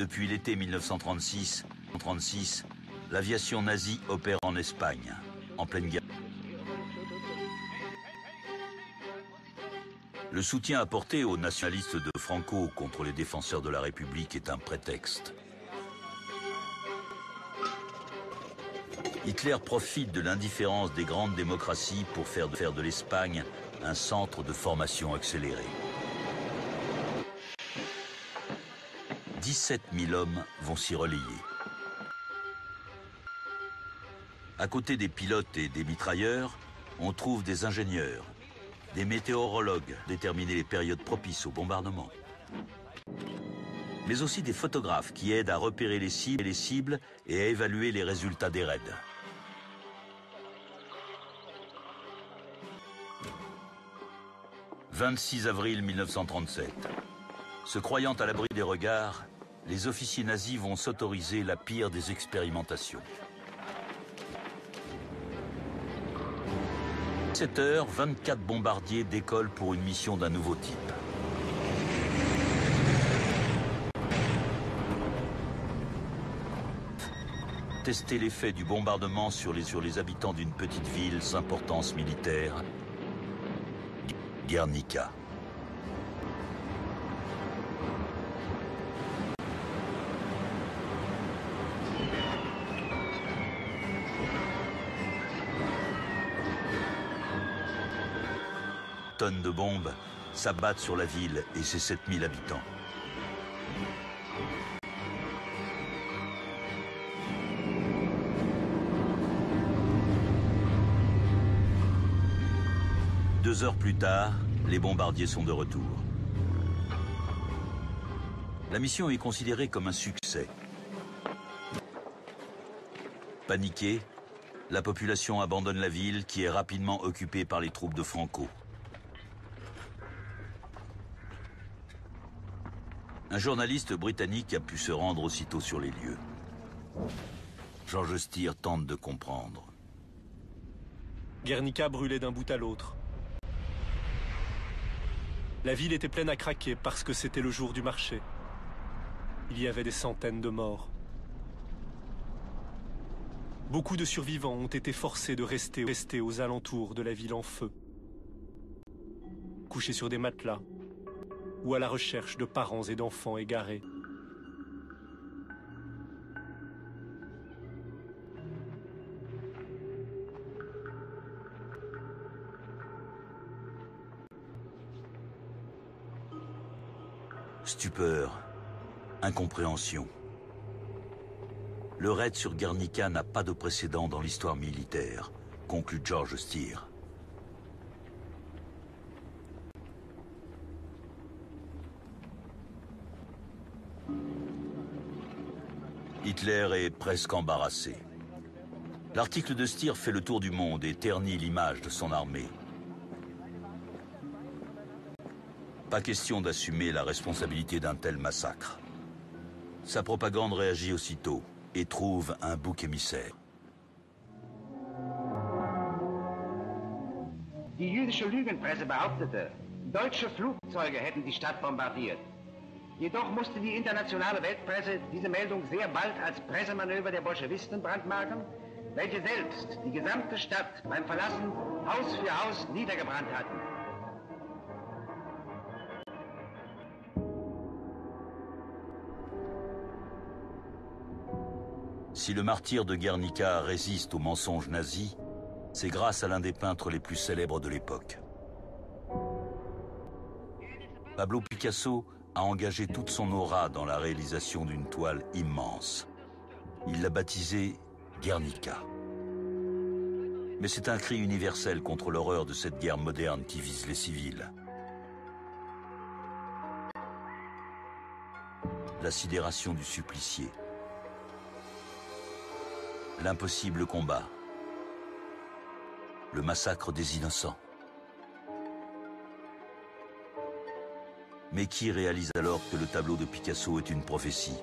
Depuis l'été 1936, l'aviation nazie opère en Espagne, en pleine guerre. Le soutien apporté aux nationalistes de Franco contre les défenseurs de la République est un prétexte. Hitler profite de l'indifférence des grandes démocraties pour faire de l'Espagne un centre de formation accélérée. 17 000 hommes vont s'y relayer. À côté des pilotes et des mitrailleurs, on trouve des ingénieurs, des météorologues déterminer les périodes propices au bombardement. Mais aussi des photographes qui aident à repérer les cibles et à évaluer les résultats des raids. « 26 avril 1937. Se croyant à l'abri des regards, les officiers nazis vont s'autoriser la pire des expérimentations. 7 heures, 24 bombardiers décollent pour une mission d'un nouveau type. Tester l'effet du bombardement sur les habitants d'une petite ville sans importance militaire, Guernica. Tonnes de bombes s'abattent sur la ville et ses 7000 habitants. Deux heures plus tard, les bombardiers sont de retour. La mission est considérée comme un succès. Paniquée, la population abandonne la ville qui est rapidement occupée par les troupes de Franco. Un journaliste britannique a pu se rendre aussitôt sur les lieux. George Steer tente de comprendre. Guernica brûlait d'un bout à l'autre. La ville était pleine à craquer parce que c'était le jour du marché. Il y avait des centaines de morts. Beaucoup de survivants ont été forcés de rester aux alentours de la ville en feu, couchés sur des matelas ou à la recherche de parents et d'enfants égarés. Stupeur, incompréhension. Le raid sur Guernica n'a pas de précédent dans l'histoire militaire, conclut George Steer. Hitler est presque embarrassé. L'article de Steer fait le tour du monde et ternit l'image de son armée. Pas question d'assumer la responsabilité d'un tel massacre. Sa propagande réagit aussitôt et trouve un bouc émissaire. Die jüdische Lügenpresse behauptete, deutsche Flugzeuge hätten die Stadt bombardiert. Jedoch musste die internationale Weltpresse diese Meldung sehr bald als Pressemanöver der Bolschewisten brandmarken, welche selbst die gesamte Stadt beim Verlassen Haus für Haus niedergebrannt hatten. Si le martyr de Guernica résiste aux mensonges nazis, c'est grâce à l'un des peintres les plus célèbres de l'époque. Pablo Picasso a engagé toute son aura dans la réalisation d'une toile immense. Il l'a baptisée Guernica. Mais c'est un cri universel contre l'horreur de cette guerre moderne qui vise les civils. La sidération du supplicié. L'impossible combat. Le massacre des innocents. Mais qui réalise alors que le tableau de Picasso est une prophétie ?